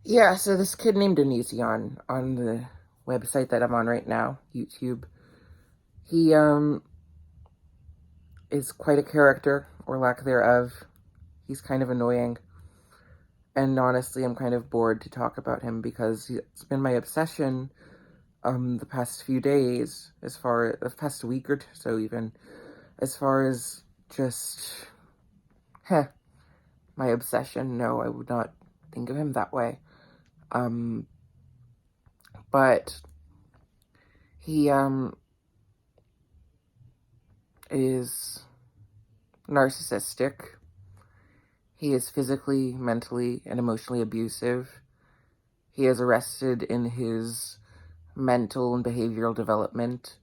Yeah, so this kid named Onision on the website that I'm on right now, YouTube, he is quite a character, or lack thereof. He's kind of annoying. And honestly, I'm kind of bored to talk about him because it's been my obsession the past few days, the past week or so even, as far as just heh, my obsession. No, I would not think of him that way. Um but he is narcissistic. He is physically, mentally, and emotionally abusive. He is arrested in his mental and behavioral development.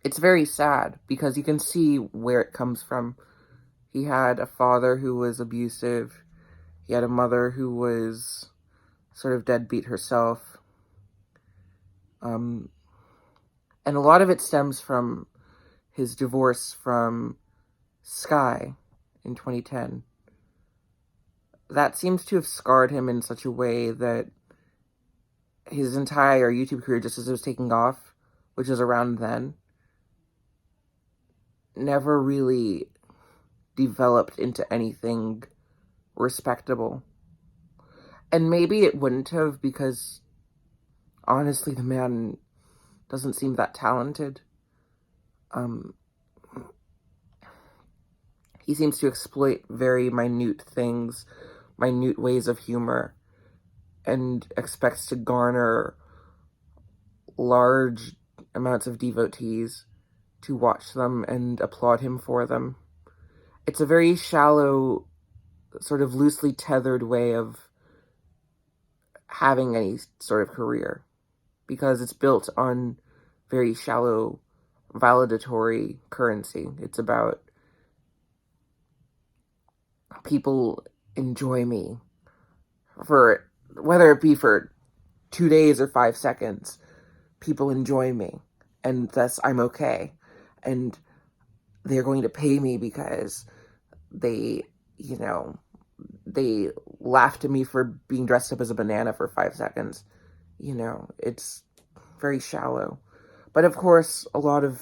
It's very sad because you can see where it comes from. He had a father who was abusive. He had a mother who was sort of deadbeat herself. And a lot of it stems from his divorce from Sky in 2010. That seems to have scarred him in such a way that his entire YouTube career, just as it was taking off, which was around then, never really developed into anything respectable. And maybe it wouldn't have because, honestly, the man doesn't seem that talented. Um, he seems to exploit very minute things, minute ways of humor, and expects to garner large amounts of devotees to watch them and applaud him for them. It's a very shallow, sort of loosely tethered way of having any sort of career because it's built on very shallow validatory currency. It's about people enjoy me for whether it be for 2 days or 5 seconds. People enjoy me, and thus I'm okay. And they're going to pay me because they, you know, they laughed at me for being dressed up as a banana for 5 seconds. It's very shallow. But of course, a lot of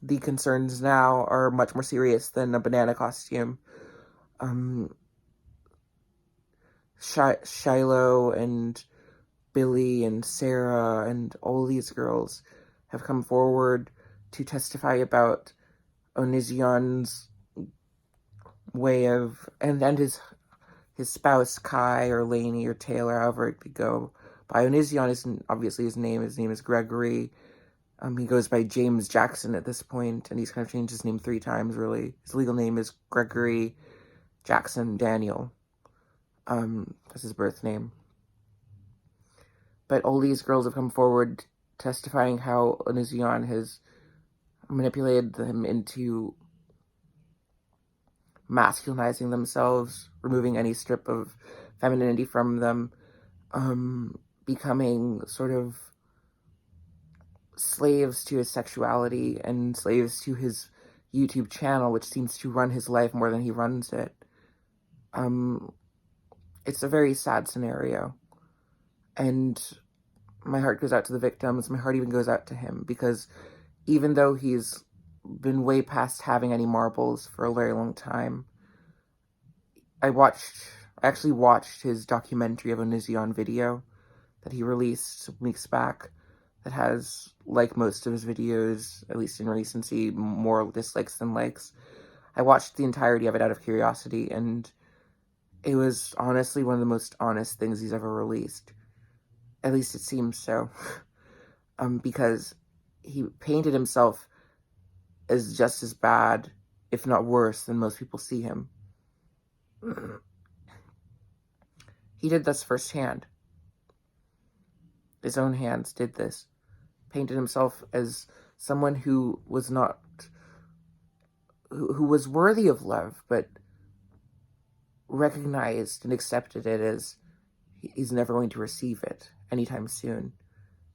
the concerns now are much more serious than a banana costume. Um, Shiloh and Billy and Sarah and all these girls have come forward to testify about Onision's way of, and his spouse Kai or Lainey or Taylor, however it could go. By Onision isn't obviously his name. His name is Gregory. He goes by James Jackson at this point, and he's kind of changed his name 3 times, really. His legal name is Gregory Jackson Daniel. That's his birth name. But all these girls have come forward testifying how Onision has manipulated them into masculinizing themselves, removing any strip of femininity from them, becoming sort of slaves to his sexuality and slaves to his YouTube channel, which seems to run his life more than he runs it. It's a very sad scenario. And my heart goes out to the victims. My heart even goes out to him because even though he's been way past having any marbles for a very long time, I actually watched his documentary of Onision video that he released some weeks back that has, like most of his videos, at least in recency, more dislikes than likes. I watched the entirety of it out of curiosity, and it was honestly one of the most honest things he's ever released. At least it seems so. Because he painted himself as just as bad, if not worse, than most people see him. He did this firsthand. His own hands did this. Painted himself as someone who was not, who was worthy of love, but recognized and accepted it as he's never going to receive it anytime soon,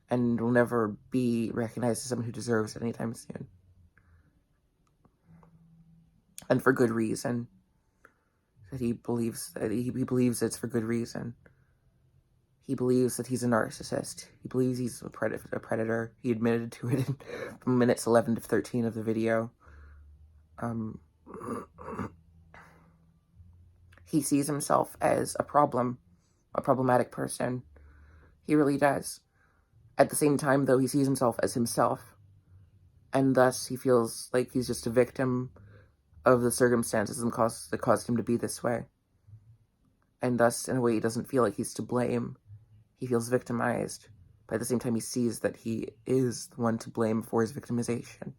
and will never be recognized as someone who deserves it anytime soon. And for good reason. But he believes it's for good reason. He believes that he's a narcissist. He believes he's a predator. He admitted to it in minutes 11 to 13 of the video. He sees himself as a problematic person. He really does. At the same time, though, he sees himself as himself. And thus, he feels like he's just a victim of the circumstances that caused him to be this way. And thus, in a way, he doesn't feel like he's to blame. He feels victimized, but at the same time he sees that he is the one to blame for his victimization.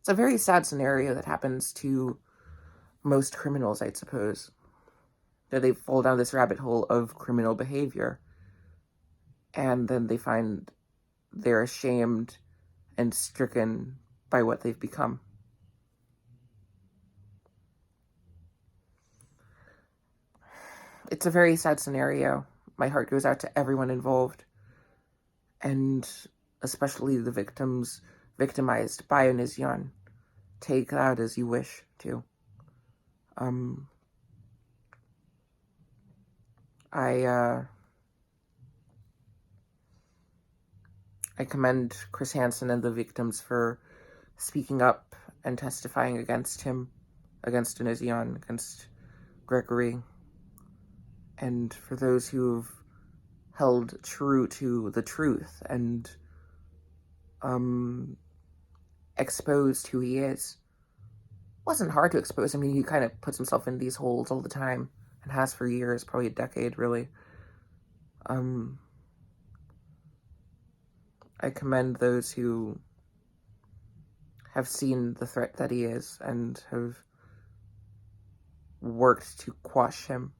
It's a very sad scenario that happens to most criminals, I suppose. That they fall down this rabbit hole of criminal behavior, and then they find they're ashamed and stricken by what they've become. It's a very sad scenario. My heart goes out to everyone involved, and especially the victims victimized by Onision. Take that as you wish to. I commend Chris Hansen and the victims for speaking up and testifying against him, against Onision, against Gregory. And for those who've held true to the truth and exposed who he is. It wasn't hard to expose. I mean, he kind of puts himself in these holes all the time and has for years, probably a decade, really. I commend those who have seen the threat that he is and have worked to quash him.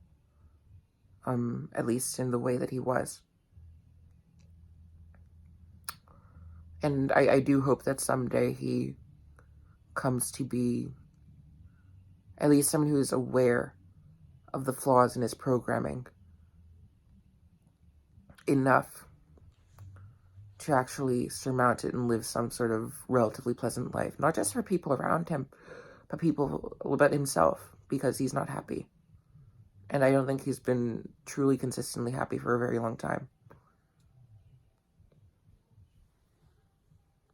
At least in the way that he was. And I do hope that someday he comes to be at least someone who is aware of the flaws in his programming enough to actually surmount it and live some sort of relatively pleasant life. Not just for people around him, but himself, because he's not happy. And I don't think he's been truly consistently happy for a very long time.